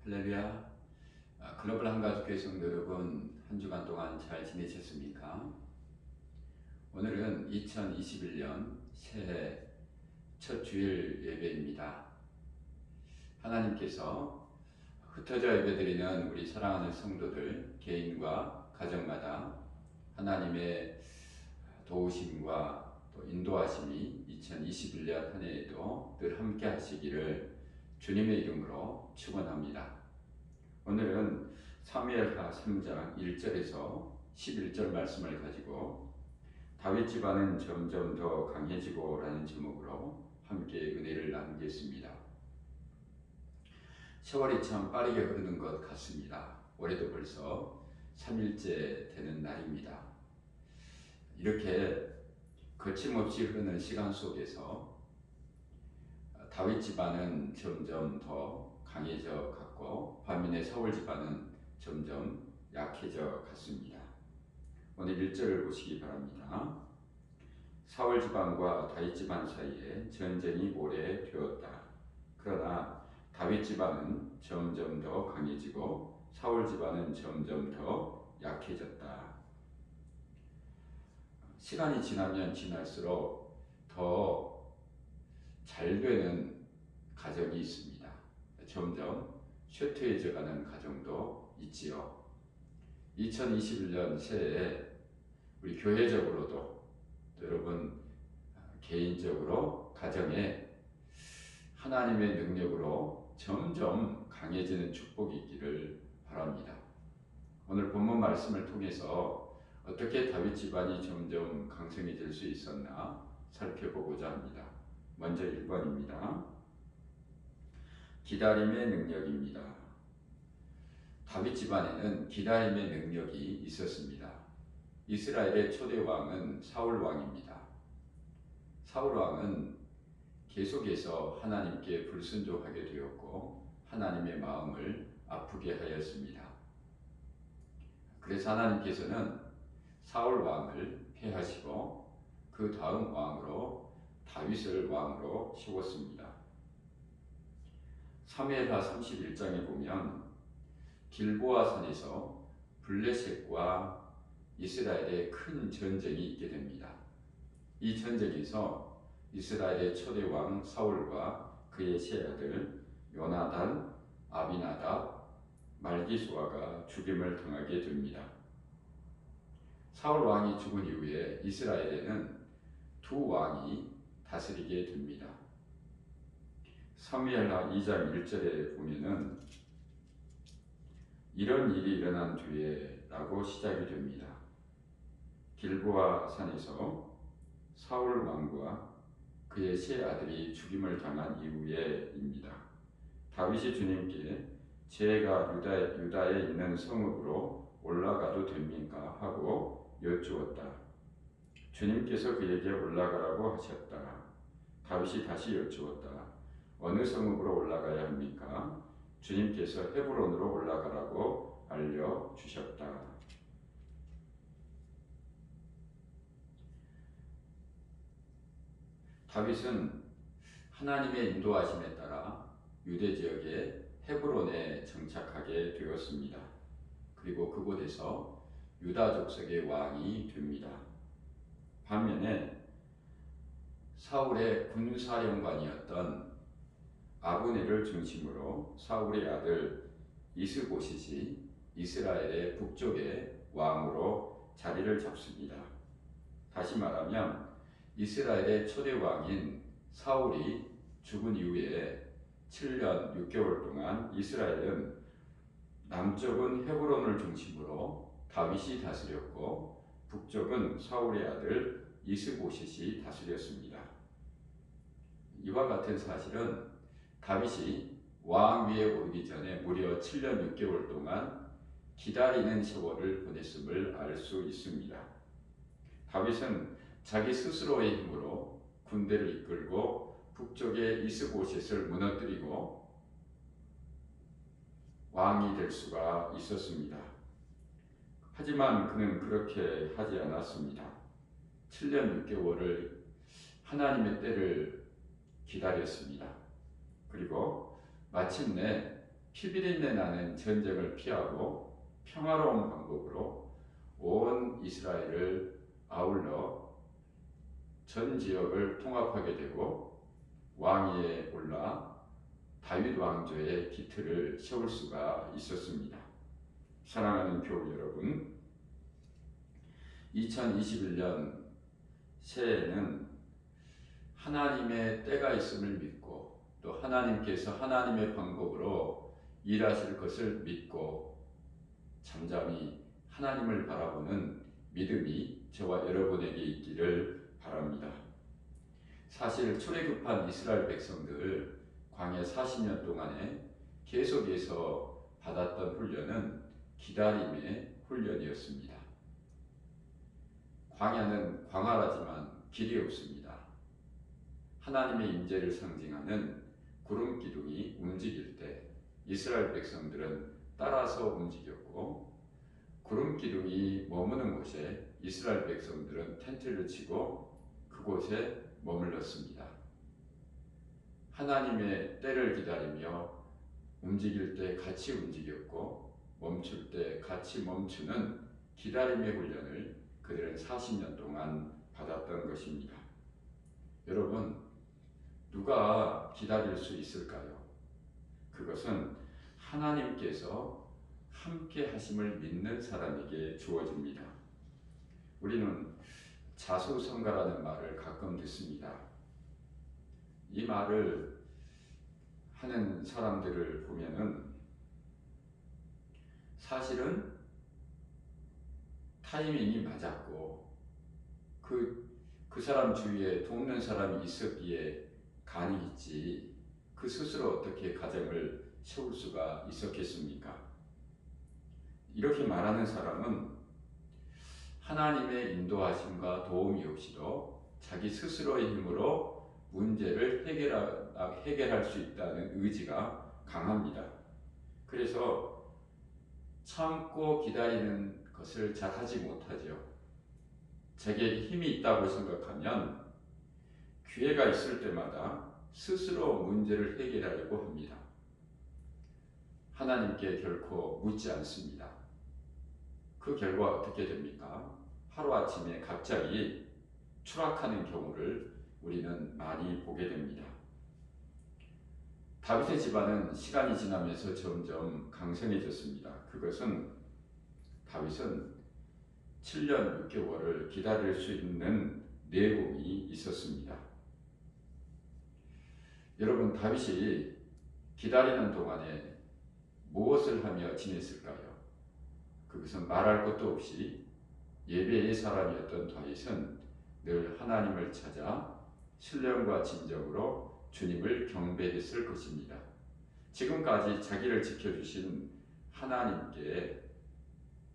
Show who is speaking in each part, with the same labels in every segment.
Speaker 1: 할렐루야. 글로벌 한가족교회 성도 여러분, 한 주간 동안 잘 지내셨습니까? 오늘은 2021년 새해 첫 주일 예배입니다. 하나님께서 흩어져 예배드리는 우리 사랑하는 성도들 개인과 가정마다 하나님의 도우심과 또 인도하심이 2021년 한 해에도 늘 함께 하시기를 주님의 이름으로 축원합니다. 오늘은 사무엘하 3장 1절에서 11절 말씀을 가지고 다윗 집안은 점점 더 강해지고 라는 제목으로 함께 은혜를 나누겠습니다. 세월이 참 빠르게 흐르는 것 같습니다. 올해도 벌써 3일째 되는 날입니다. 이렇게 거침없이 흐르는 시간 속에서 다윗 집안은 점점 더 강해져 갔고 반면에 사울 집안은 점점 약해져 갔습니다. 오늘 1절을 보시기 바랍니다. 사울 집안과 다윗 집안 사이에 전쟁이 오래 되었다. 그러나 다윗 집안은 점점 더 강해지고 사울 집안은 점점 더 약해졌다. 시간이 지나면 지날수록 더 잘 되는 가정이 있습니다. 점점 쇠퇴해져가는 가정도 있지요. 2021년 새해에 우리 교회적으로도 여러분 개인적으로 가정에 하나님의 능력으로 점점 강해지는 축복이 있기를 바랍니다. 오늘 본문 말씀을 통해서 어떻게 다윗 집안이 점점 강성해질 수 있었나 살펴보고자 합니다. 먼저 1번입니다. 기다림의 능력입니다. 다윗 집안에는 기다림의 능력이 있었습니다. 이스라엘의 초대 왕은 사울 왕입니다. 사울 왕은 계속해서 하나님께 불순종하게 되었고 하나님의 마음을 아프게 하였습니다. 그래서 하나님께서는 사울 왕을 폐하시고 그 다음 왕으로 다윗을 왕으로 세웠습니다. 사무엘하 31장에 보면 길보아 산에서 블레셋과 이스라엘의 큰 전쟁이 있게 됩니다. 이 전쟁에서 이스라엘의 초대 왕 사울과 그의 세 아들 요나단, 아비나답, 말기수아가 죽임을 당하게 됩니다. 사울 왕이 죽은 이후에 이스라엘에는 두 왕이 다스리게 됩니다. 사무엘하 2장 1절에 보면은 이런 일이 일어난 뒤에 라고 시작이 됩니다. 길보아 산에서 사울 왕과 그의 세 아들이 죽임을 당한 이후에입니다. 다윗이 주님께 제가 유다에 있는 성읍으로 올라가도 됩니까? 하고 여쭈었다. 주님께서 그에게 올라가라고 하셨다. 다윗이 다시 여쭈었다. 어느 성읍으로 올라가야 합니까? 주님께서 헤브론으로 올라가라고 알려주셨다. 다윗은 하나님의 인도하심에 따라 유대 지역의 헤브론에 정착하게 되었습니다. 그리고 그곳에서 유다 족속의 왕이 됩니다. 반면에 사울의 군사령관이었던 아브넬을 중심으로 사울의 아들 이스보셋이 이스라엘의 북쪽의 왕으로 자리를 잡습니다. 다시 말하면 이스라엘의 초대 왕인 사울이 죽은 이후에 7년 6개월 동안 이스라엘은 남쪽은 헤브론을 중심으로 다윗이 다스렸고 북쪽은 사울의 아들 이스보셋이 다스렸습니다. 이와 같은 사실은 다윗이 왕 위에 오르기 전에 무려 7년 6개월 동안 기다리는 세월을 보냈음을 알 수 있습니다. 다윗은 자기 스스로의 힘으로 군대를 이끌고 북쪽의 이스보셋을 무너뜨리고 왕이 될 수가 있었습니다. 하지만 그는 그렇게 하지 않았습니다. 7년 6개월을 하나님의 때를 기다렸습니다. 그리고 마침내 피비린내 나는 전쟁을 피하고 평화로운 방법으로 온 이스라엘을 아울러 전 지역을 통합하게 되고 왕위에 올라 다윗 왕조의 기틀을 세울 수가 있었습니다. 사랑하는 교우 여러분, 2021년 새해에는 하나님의 때가 있음을 믿고 또 하나님께서 하나님의 방법으로 일하실 것을 믿고 잠잠히 하나님을 바라보는 믿음이 저와 여러분에게 있기를 바랍니다. 사실 출애굽한 이스라엘 백성들 광야 40년 동안에 계속해서 받았던 훈련은 기다림의 훈련이었습니다. 광야는 광활하지만 길이 없습니다. 하나님의 임재를 상징하는 구름 기둥이 움직일 때 이스라엘 백성들은 따라서 움직였고, 구름 기둥이 머무는 곳에 이스라엘 백성들은 텐트를 치고 그곳에 머물렀습니다. 하나님의 때를 기다리며 움직일 때 같이 움직였고 멈출 때 같이 멈추는 기다림의 훈련을 그들은 40년 동안 받았던 것입니다. 여러분, 누가 기다릴 수 있을까요? 그것은 하나님께서 함께 하심을 믿는 사람에게 주어집니다. 우리는 자수성가라는 말을 가끔 듣습니다. 이 말을 하는 사람들을 보면은 사실은 타이밍이 맞았고 그 사람 주위에 돕는 사람이 있었기에 가능했지 그 스스로 어떻게 가정을 세울 수가 있었겠습니까? 이렇게 말하는 사람은 하나님의 인도하심과 도움이 없이도 자기 스스로의 힘으로 문제를 해결할 수 있다는 의지가 강합니다. 그래서 참고 기다리는 것을 잘 하지 못하죠. 자기에게 힘이 있다고 생각하면 기회가 있을 때마다 스스로 문제를 해결하려고 합니다. 하나님께 결코 묻지 않습니다. 그 결과 어떻게 됩니까? 하루아침에 갑자기 추락하는 경우를 우리는 많이 보게 됩니다. 다윗의 집안은 시간이 지나면서 점점 강성해졌습니다. 그것은 다윗은 7년 6개월을 기다릴 수 있는 내공이 있었습니다. 여러분, 다윗이 기다리는 동안에 무엇을 하며 지냈을까요? 그것은 말할 것도 없이 예배의 사람이었던 다윗은 늘 하나님을 찾아 신령과 진정으로 주님을 경배했을 것입니다. 지금까지 자기를 지켜주신 하나님께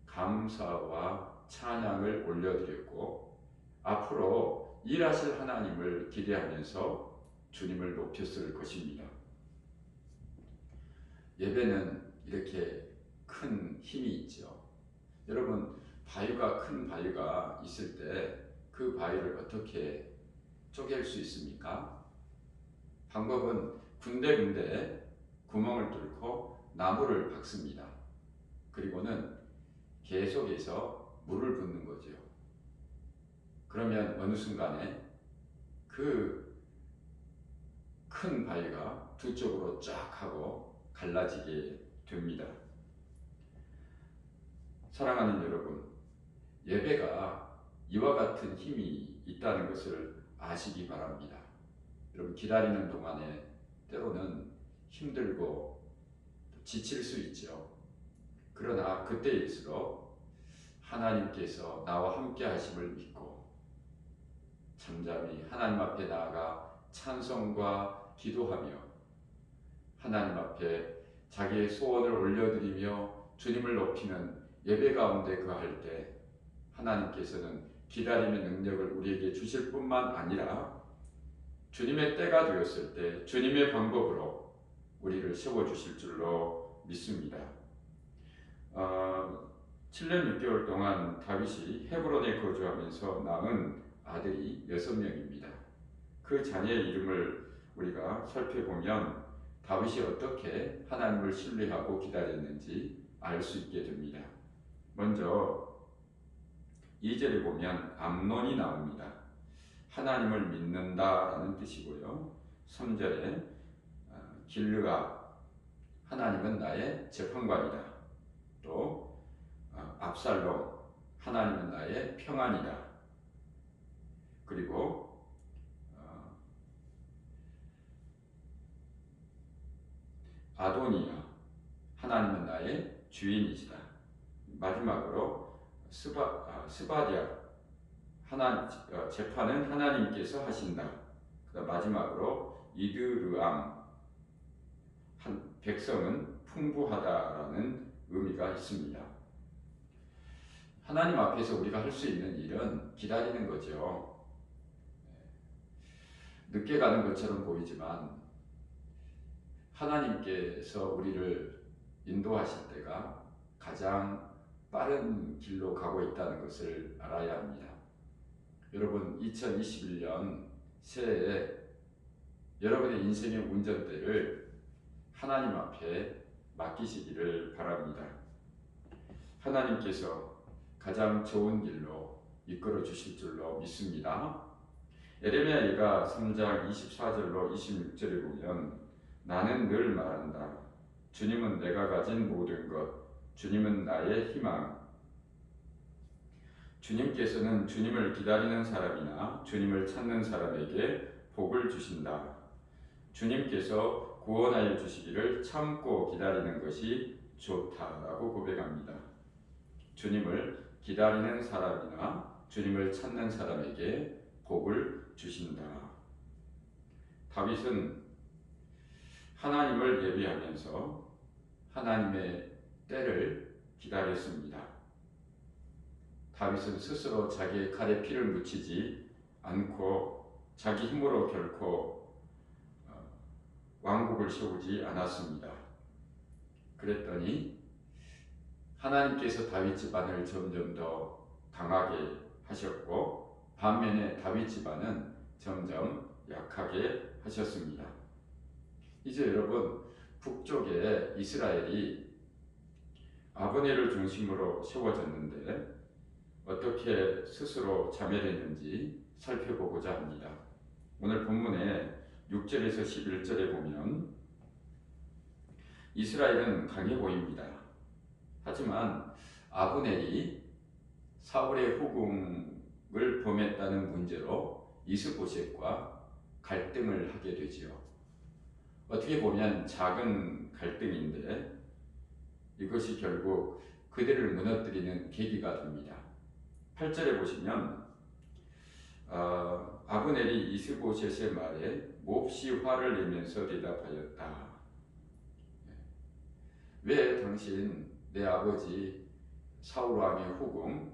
Speaker 1: 감사와 찬양을 올려드렸고 앞으로 일하실 하나님을 기대하면서 주님을 높였을 것입니다. 예배는 이렇게 큰 힘이 있죠. 여러분, 큰 바위가 있을 때 그 바위를 어떻게 쪼갤 수 있습니까? 방법은 군데군데 구멍을 뚫고 나무를 박습니다. 그리고는 계속해서 물을 붓는 거죠. 그러면 어느 순간에 그 큰 바위가 두 쪽으로 쫙 하고 갈라지게 됩니다. 사랑하는 여러분, 예배가 이와 같은 힘이 있다는 것을 아시기 바랍니다. 여러분, 기다리는 동안에 때로는 힘들고 지칠 수 있죠. 그러나 그때일수록 하나님께서 나와 함께 하심을 믿고 잠잠히 하나님 앞에 나아가 찬송과 기도하며 하나님 앞에 자기의 소원을 올려드리며 주님을 높이는 예배 가운데 거할 때 하나님께서는 기다림의 능력을 우리에게 주실 뿐만 아니라 주님의 때가 되었을 때 주님의 방법으로 우리를 세워주실 줄로 믿습니다. 7년 6개월 동안 다윗이 헤브론에 거주하면서 낳은 아들이 6명입니다. 그 자녀의 이름을 우리가 살펴보면 다윗이 어떻게 하나님을 신뢰하고 기다렸는지 알 수 있게 됩니다. 먼저 2절에 보면 암논이 나옵니다. 하나님을 믿는다라는 뜻이고요. 3절에 길르아, 하나님은 나의 재판관이다. 또 압살롬, 하나님은 나의 평안이다. 그리고 아도니아, 하나님은 나의 주인이시다. 마지막으로 스바디아, 재판은 하나님께서 하신다. 마지막으로 이드르암, 백성은 풍부하다라는 의미가 있습니다. 하나님 앞에서 우리가 할 수 있는 일은 기다리는 거죠. 늦게 가는 것처럼 보이지만 하나님께서 우리를 인도하실 때가 가장 빠른 길로 가고 있다는 것을 알아야 합니다. 여러분, 2021년 새해에 여러분의 인생의 운전대를 하나님 앞에 맡기시기를 바랍니다. 하나님께서 가장 좋은 길로 이끌어 주실 줄로 믿습니다. 에레미야가 3장 24절로 26절에 보면 나는 늘 말한다. 주님은 내가 가진 모든 것, 주님은 나의 희망. 주님께서는 주님을 기다리는 사람이나 주님을 찾는 사람에게 복을 주신다. 주님께서 구원하여 주시기를 참고 기다리는 것이 좋다라고 고백합니다. 주님을 기다리는 사람이나 주님을 찾는 사람에게 복을 주신다. 다윗은 하나님을 예비하면서 하나님의 때를 기다렸습니다. 다윗은 스스로 자기의 칼에 피를 묻히지 않고 자기 힘으로 결코 왕국을 세우지 않았습니다. 그랬더니 하나님께서 다윗 집안을 점점 더 강하게 하셨고 반면에 다윗 집안은 점점 약하게 하셨습니다. 이제 여러분, 북쪽에 이스라엘이 아브넬을 중심으로 세워졌는데 어떻게 스스로 자멸했는지 살펴보고자 합니다. 오늘 본문에 6절에서 11절에 보면 이스라엘은 강해 보입니다. 하지만 아브넬이 사울의 후궁을 범했다는 문제로 이스보셋과 갈등을 하게 되지요. 어떻게 보면 작은 갈등인데 이것이 결국 그들을 무너뜨리는 계기가 됩니다. 8절에 보시면 아브넬이 이스보셋의 말에 몹시 화를 내면서 대답하였다. 왜 당신 내 아버지 사울왕의 후궁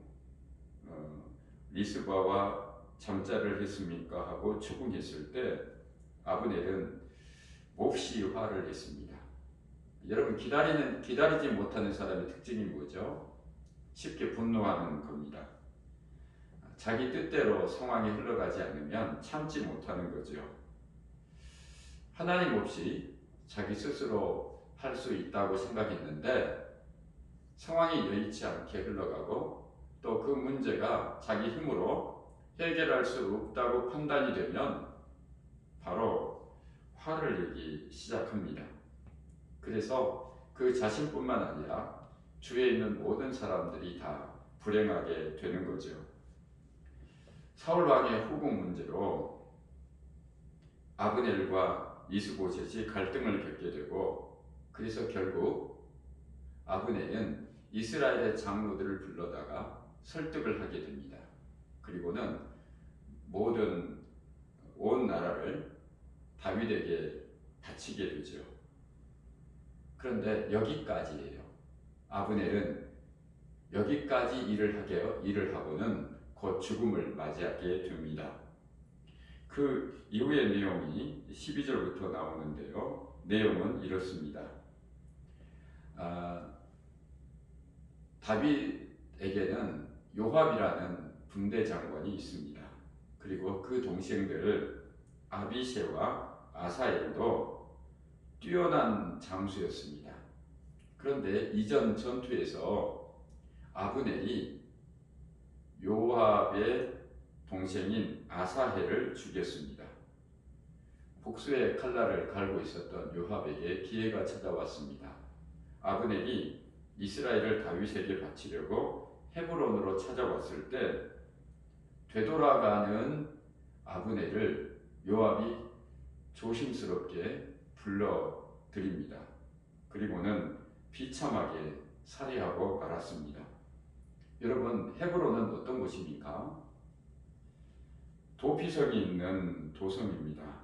Speaker 1: 리스바와 잠자를 했습니까? 하고 추궁했을 때 아브넬은 몹시 화를 냈습니다. 여러분, 기다리지 못하는 사람의 특징이 뭐죠? 쉽게 분노하는 겁니다. 자기 뜻대로 상황이 흘러가지 않으면 참지 못하는 거죠. 하나님 없이 자기 스스로 할 수 있다고 생각했는데 상황이 여의치 않게 흘러가고 또 그 문제가 자기 힘으로 해결할 수 없다고 판단이 되면 바로 화를 내기 시작합니다. 그래서 그 자신뿐만 아니라 주위에 있는 모든 사람들이 다 불행하게 되는 거죠. 사울 왕의 후궁 문제로 아브넬과 이스보셋이 갈등을 겪게 되고 그래서 결국 아브넬은 이스라엘의 장로들을 불러다가 설득을 하게 됩니다. 그리고는 온 나라를 다윗에게 바치게 되죠. 그런데 여기까지예요. 아브넬은 여기까지 일을 하고는 곧 죽음을 맞이하게 됩니다. 그 이후의 내용이 12절부터 나오는데요. 내용은 이렇습니다. 다윗에게는 요압이라는 군대 장관이 있습니다. 그리고 그 동생들 아비새와 아사엘도 뛰어난 장수였습니다. 그런데 이전 전투에서 아브넬이 요압의 동생인 아사헬을 죽였습니다. 복수의 칼날을 갈고 있었던 요압에게 기회가 찾아왔습니다. 아브넬이 이스라엘을 다윗에게 바치려고 헤브론으로 찾아왔을 때 되돌아가는 아브넬을 요압이 조심스럽게 불러들입니다. 그리고는 비참하게 살해하고 말았습니다. 여러분, 헤브론은 어떤 곳입니까? 도피성이 있는 도성입니다.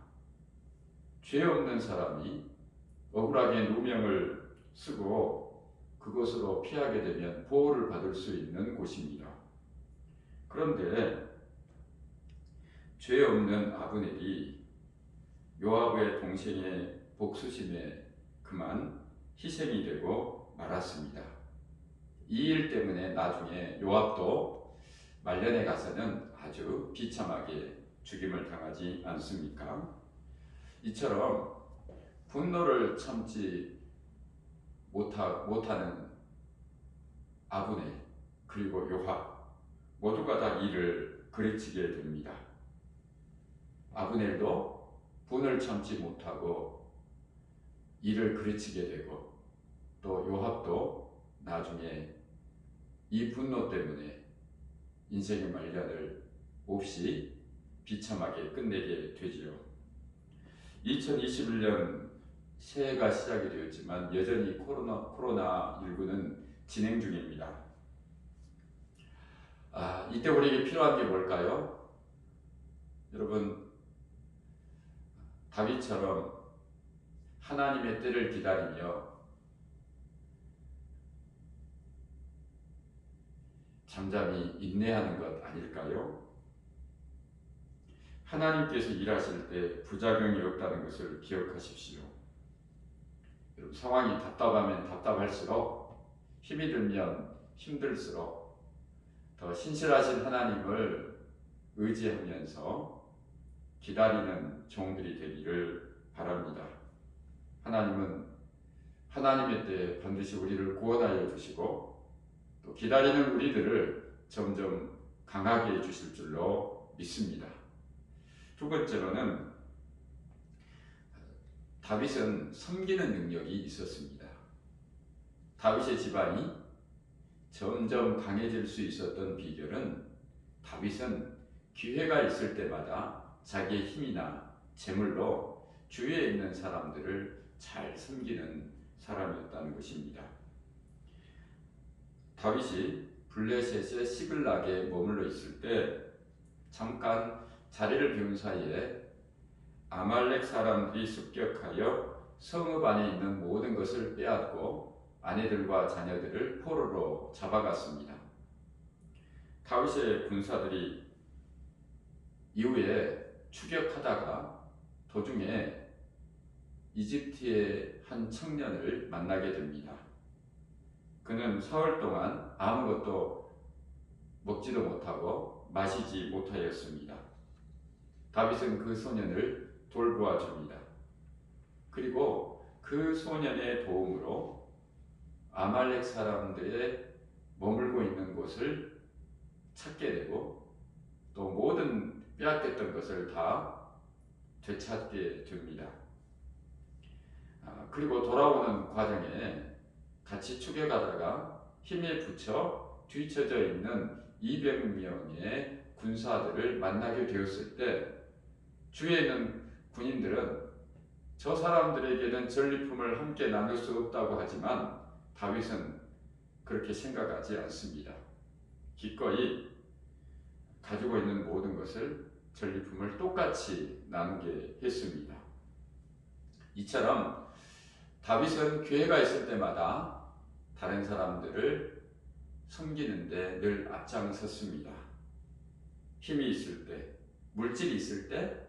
Speaker 1: 죄 없는 사람이 억울하게 누명을 쓰고 그곳으로 피하게 되면 보호를 받을 수 있는 곳입니다. 그런데 죄 없는 아브넬이 요압의 동생의 복수심에 그만 희생이 되고 말았습니다. 이 일 때문에 나중에 요압도 말년에 가서는 아주 비참하게 죽임을 당하지 않습니까? 이처럼 분노를 참지 못하는 아브넬 그리고 요압 모두가 다 이를 그르치게 됩니다. 아브넬도 분을 참지 못하고 이를 그르치게 되고 또 요압도 나중에 이 분노 때문에 인생의 말년을 몹시 비참하게 끝내게 되지요. 2021년 새해가 시작이 되었지만 여전히 코로나19는 진행 중입니다. 이때 우리에게 필요한 게 뭘까요? 여러분, 다윗처럼 하나님의 때를 기다리며 잠잠히 인내하는 것 아닐까요? 하나님께서 일하실 때 부작용이 없다는 것을 기억하십시오. 여러분, 상황이 답답하면 답답할수록, 힘이 들면 힘들수록 더 신실하신 하나님을 의지하면서 기다리는 종들이 되기를 바랍니다. 하나님은 하나님의 때에 반드시 우리를 구원하여 주시고 또 기다리는 우리들을 점점 강하게 해주실 줄로 믿습니다. 두 번째로는 다윗은 섬기는 능력이 있었습니다. 다윗의 집안이 점점 강해질 수 있었던 비결은 다윗은 기회가 있을 때마다 자기의 힘이나 재물로 주위에 있는 사람들을 잘 섬기는 사람이었다는 것입니다. 다윗이 블레셋의 시글락에 머물러 있을 때 잠깐 자리를 비운 사이에 아말렉 사람들이 습격하여 성읍 안에 있는 모든 것을 빼앗고 아내들과 자녀들을 포로로 잡아갔습니다. 다윗의 군사들이 이후에 추격하다가 도중에 이집트의 한 청년을 만나게 됩니다. 그는 사흘 동안 아무것도 먹지도 못하고 마시지 못하였습니다. 다윗은 그 소년을 돌보아 줍니다. 그리고 그 소년의 도움으로 아말렉 사람들의 머물고 있는 곳을 찾게 되고 또 모든 빼앗겼던 것을 다 되찾게 됩니다. 그리고 돌아오는 과정에 같이 추격하다가 힘에 부쳐 뒤처져 있는 200명의 군사들을 만나게 되었을 때 주위에 있는 군인들은 저 사람들에게는 전리품을 함께 나눌 수 없다고 하지만 다윗은 그렇게 생각하지 않습니다. 기꺼이 가지고 있는 모든 것을 전리품을 똑같이 나누게 했습니다. 이처럼 다윗은 기회가 있을 때마다 다른 사람들을 섬기는데 늘 앞장섰습니다. 힘이 있을 때, 물질이 있을 때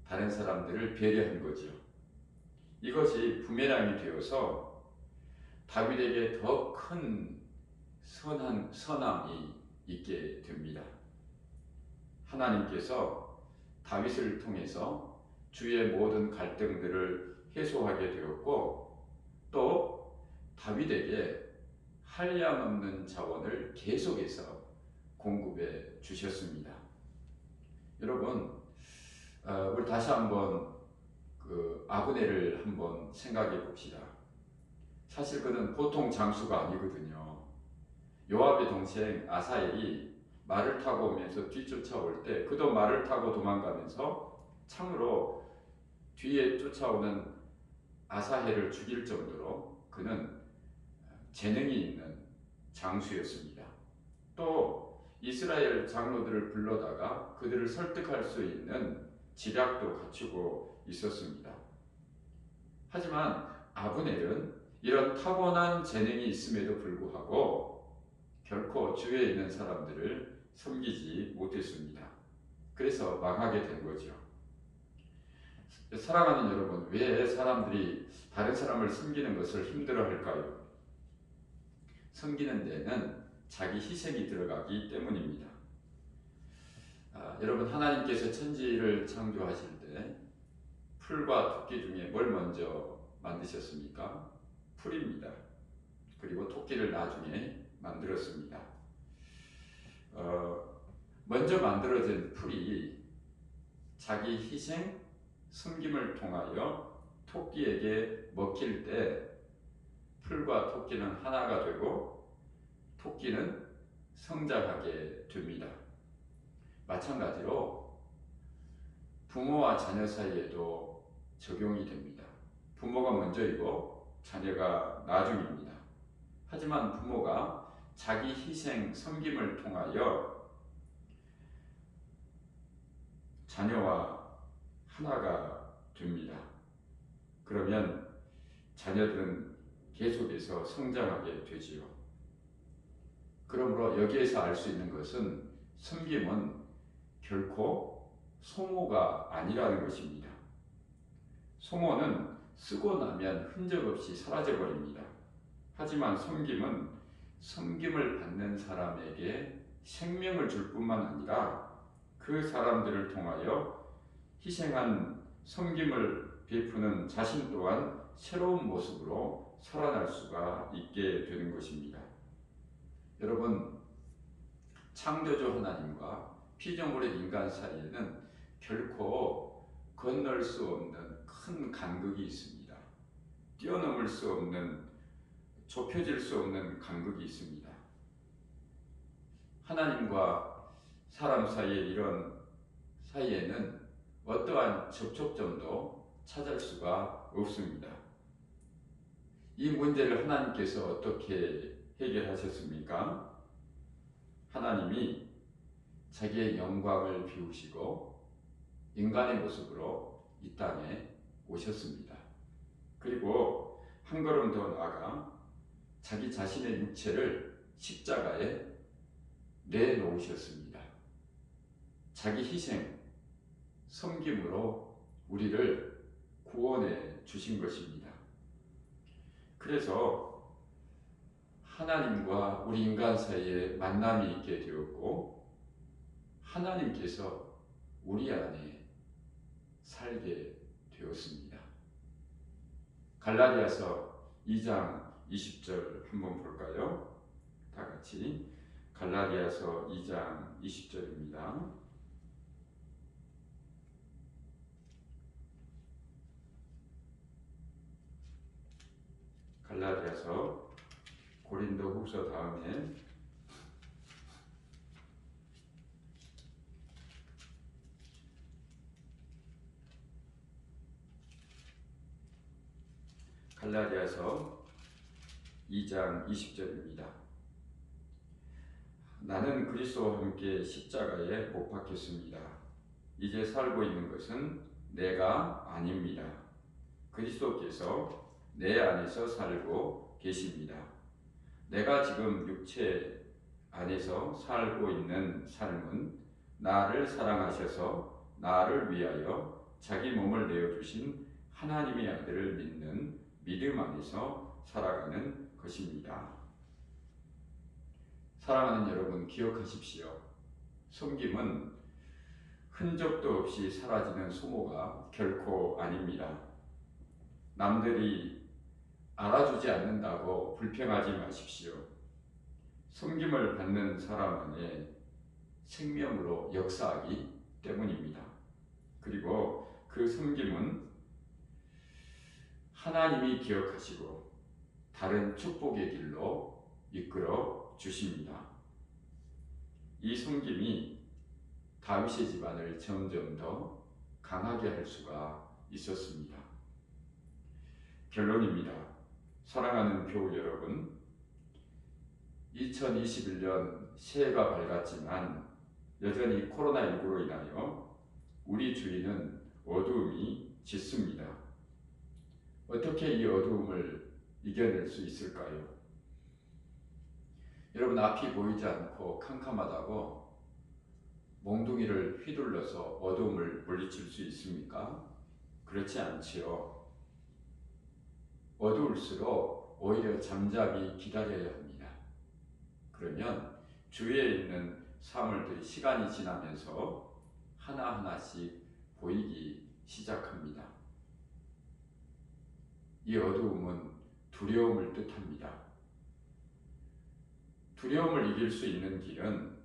Speaker 1: 다른 사람들을 배려한 거죠. 이것이 부메랑이 되어서 다윗에게 더 큰 선함이 있게 됩니다. 하나님께서 다윗을 통해서 주의 모든 갈등들을 해소하게 되었고, 또 다윗에게 한량없는 자원을 계속해서 공급해 주셨습니다. 여러분, 우리 다시 한번 그 아브넬을 한번 생각해 봅시다. 사실 그는 보통 장수가 아니거든요. 요압의 동생 아사엘이 말을 타고 오면서 뒤쫓아올 때 그도 말을 타고 도망가면서 창으로 뒤에 쫓아오는 아사헬을 죽일 정도로 그는 재능이 있는 장수였습니다. 또 이스라엘 장로들을 불러다가 그들을 설득할 수 있는 지략도 갖추고 있었습니다. 하지만 아브넬은 이런 타고난 재능이 있음에도 불구하고 결코 주위에 있는 사람들을 섬기지 못했습니다. 그래서 망하게 된 거죠. 사랑하는 여러분, 왜 사람들이 다른 사람을 섬기는 것을 힘들어할까요? 섬기는 데는 자기 희생이 들어가기 때문입니다. 여러분, 하나님께서 천지를 창조하실 때 풀과 토끼 중에 뭘 먼저 만드셨습니까? 풀입니다. 그리고 토끼를 나중에 만들었습니다. 먼저 만들어진 풀이 자기 희생, 섬김을 통하여 토끼에게 먹힐 때 풀과 토끼는 하나가 되고 토끼는 성장하게 됩니다. 마찬가지로 부모와 자녀 사이에도 적용이 됩니다. 부모가 먼저이고 자녀가 나중입니다. 하지만 부모가 자기 희생, 섬김을 통하여 자녀와 하나가 됩니다. 그러면 자녀들은 계속해서 성장하게 되지요. 그러므로 여기에서 알 수 있는 것은 섬김은 결코 소모가 아니라는 것입니다. 소모는 쓰고 나면 흔적 없이 사라져 버립니다. 하지만 섬김은 섬김을 받는 사람에게 생명을 줄 뿐만 아니라 그 사람들을 통하여 희생한 섬김을 베푸는 자신 또한 새로운 모습으로 살아날 수가 있게 되는 것입니다. 여러분, 창조주 하나님과 피조물의 인간 사이에는 결코 건널 수 없는 큰 간극이 있습니다. 뛰어넘을 수 없는, 좁혀질 수 없는 간극이 있습니다. 하나님과 사람 사이의 이런 사이에는 어떠한 접촉점도 찾을 수가 없습니다. 이 문제를 하나님께서 어떻게 해결하셨습니까? 하나님이 자기의 영광을 비우시고 인간의 모습으로 이 땅에 오셨습니다. 그리고 한 걸음 더 나아가 자기 자신의 육체를 십자가에 내놓으셨습니다. 자기 희생, 섬김으로 우리를 구원해 주신 것입니다. 그래서 하나님과 우리 인간 사이에 만남이 있게 되었고 하나님께서 우리 안에 살게 되었습니다. 갈라디아서 2장 20절 한번 볼까요? 다 같이 갈라디아서 2장 20절입니다. 갈라디아서 고린도후서 다음에 갈라디아서 2장 20절입니다. 나는 그리스도와 함께 십자가에 못 박혔습니다. 이제 살고 있는 것은 내가 아닙니다. 그리스도께서 내 안에서 살고 계십니다. 내가 지금 육체 안에서 살고 있는 삶은 나를 사랑하셔서 나를 위하여 자기 몸을 내어주신 하나님의 아들을 믿는 믿음 안에서 살아가는 것입니다. 사랑하는 여러분, 기억하십시오. 섬김은 흔적도 없이 사라지는 소모가 결코 아닙니다. 남들이 알아주지 않는다고 불평하지 마십시오. 섬김을 받는 사람만의 생명으로 역사하기 때문입니다. 그리고 그 섬김은 하나님이 기억하시고 다른 축복의 길로 이끌어 주십니다. 이 섬김이 다윗의 집안을 점점 더 강하게 할 수가 있었습니다. 결론입니다. 사랑하는 교우 여러분, 2021년 새해가 밝았지만 여전히 코로나19로 인하여 우리 주위는 어두움이 짙습니다. 어떻게 이 어두움을 이겨낼 수 있을까요? 여러분, 앞이 보이지 않고 캄캄하다고 몽둥이를 휘둘러서 어두움을 물리칠 수 있습니까? 그렇지 않지요. 어두울수록 오히려 잠잠히 기다려야 합니다. 그러면 주위에 있는 사물들이 시간이 지나면서 하나하나씩 보이기 시작합니다. 이 어두움은 두려움을 뜻합니다. 두려움을 이길 수 있는 길은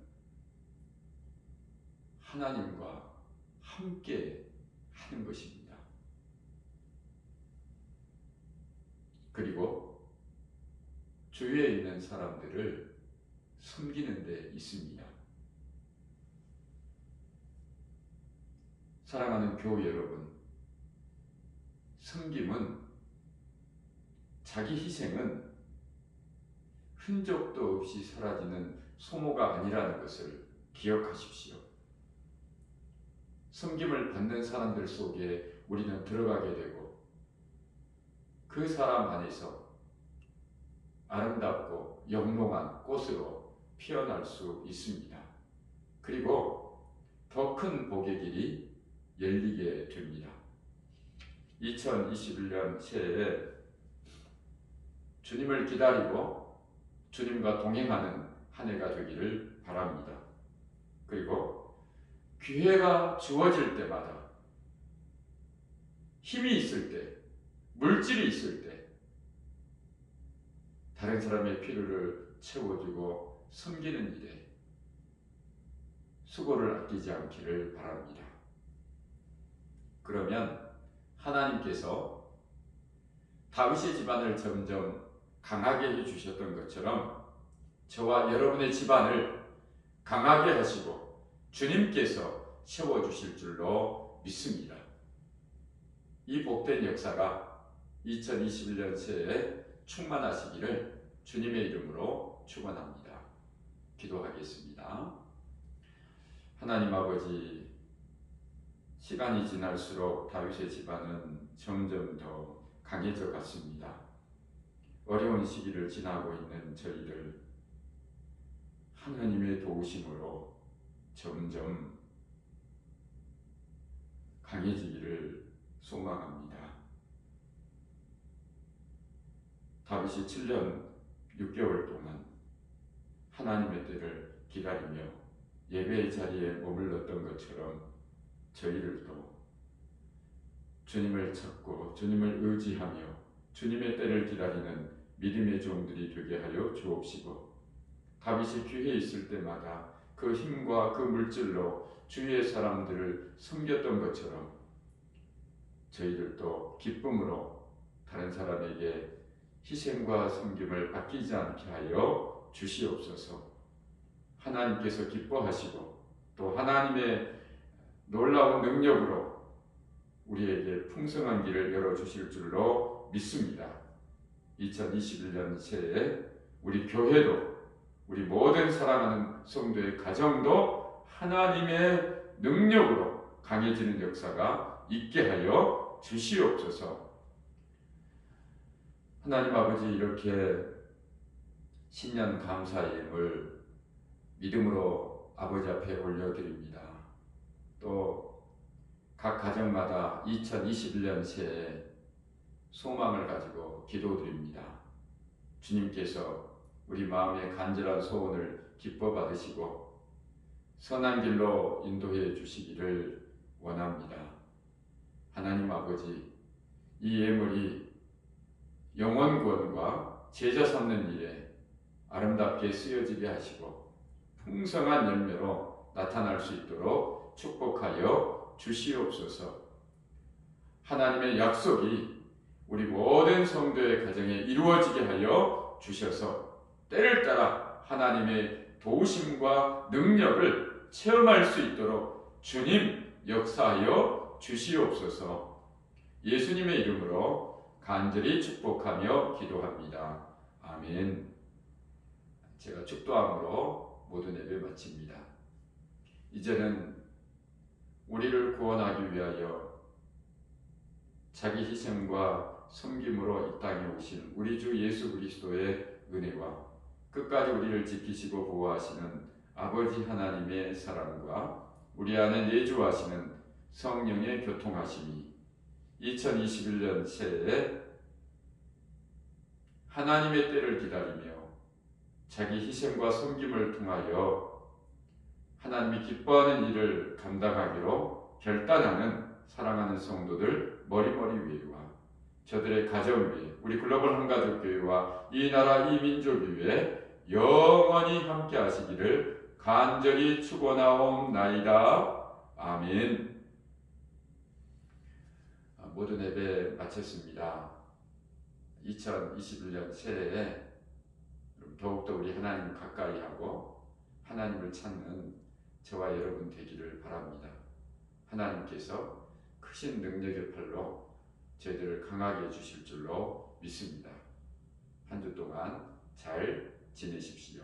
Speaker 1: 하나님과 함께 하는 것입니다. 그리고 주위에 있는 사람들을 섬기는 데 있습니다. 사랑하는 교우 여러분, 섬김은, 자기 희생은 흔적도 없이 사라지는 소모가 아니라는 것을 기억하십시오. 섬김을 받는 사람들 속에 우리는 들어가게 되고 그 사람 안에서 아름답고 영롱한 꽃으로 피어날 수 있습니다. 그리고 더 큰 복의 길이 열리게 됩니다. 2021년 새해에 주님을 기다리고 주님과 동행하는 한 해가 되기를 바랍니다. 그리고 기회가 주어질 때마다, 힘이 있을 때, 물질이 있을 때 다른 사람의 필요를 채워주고 섬기는 일에 수고를 아끼지 않기를 바랍니다. 그러면 하나님께서 다윗의 집안을 점점 강하게 해주셨던 것처럼 저와 여러분의 집안을 강하게 하시고 주님께서 세워주실 줄로 믿습니다. 이 복된 역사가 2021년 새해에 충만하시기를 주님의 이름으로 축원합니다. 기도하겠습니다. 하나님 아버지, 시간이 지날수록 다윗의 집안은 점점 더 강해져 갔습니다. 어려운 시기를 지나고 있는 저희들, 하나님의 도우심으로 점점 강해지기를 소망합니다. 다윗이 7년 6개월 동안 하나님의 때를 기다리며 예배의 자리에 머물렀던 것처럼 저희들도 주님을 찾고 주님을 의지하며 주님의 때를 기다리는 믿음의 종들이 되게 하여 주옵시고, 다윗이 기회 있을 때마다 그 힘과 그 물질로 주위의 사람들을 섬겼던 것처럼 저희들도 기쁨으로 다른 사람에게 희생과 섬김을 아끼지 않게 하여 주시옵소서. 하나님께서 기뻐하시고 또 하나님의 놀라운 능력으로 우리에게 풍성한 길을 열어주실 줄로 믿습니다. 2021년 새해 우리 교회도, 우리 모든 사랑하는 성도의 가정도 하나님의 능력으로 강해지는 역사가 있게 하여 주시옵소서. 하나님 아버지, 이렇게 신년 감사의 예물 믿음으로 아버지 앞에 올려드립니다. 또 각 가정마다 2021년 새해 소망을 가지고 기도드립니다. 주님께서 우리 마음의 간절한 소원을 기뻐 받으시고 선한 길로 인도해 주시기를 원합니다. 하나님 아버지, 이 예물이 영혼 구원과 제자 삼는 일에 아름답게 쓰여지게 하시고 풍성한 열매로 나타날 수 있도록 축복하여 주시옵소서. 하나님의 약속이 우리 모든 성도의 가정에 이루어지게 하여 주셔서 때를 따라 하나님의 도우심과 능력을 체험할 수 있도록 주님 역사하여 주시옵소서. 예수님의 이름으로 간절히 축복하며 기도합니다. 아멘. 제가 축도함으로 모든 예배 마칩니다. 이제는 우리를 구원하기 위하여 자기 희생과 섬김으로 이 땅에 오신 우리 주 예수 그리스도의 은혜와 끝까지 우리를 지키시고 보호하시는 아버지 하나님의 사랑과 우리 안에 내주하시는 성령의 교통하심이 2021년 새해에 하나님의 때를 기다리며 자기 희생과 섬김을 통하여 하나님이 기뻐하는 일을 감당하기로 결단하는 사랑하는 성도들 머리머리 위에와 저들의 가정 위에 우리 글로벌 한가족교회와 이 나라 이 민족 위에 영원히 함께 하시기를 간절히 축원하옵나이다. 아멘. 모든 예배 마쳤습니다. 2021년 새해에 더욱더 우리 하나님을 가까이 하고 하나님을 찾는 저와 여러분 되기를 바랍니다. 하나님께서 크신 능력의 팔로 저희들을 강하게 해주실 줄로 믿습니다. 한 주 동안 잘 지내십시오.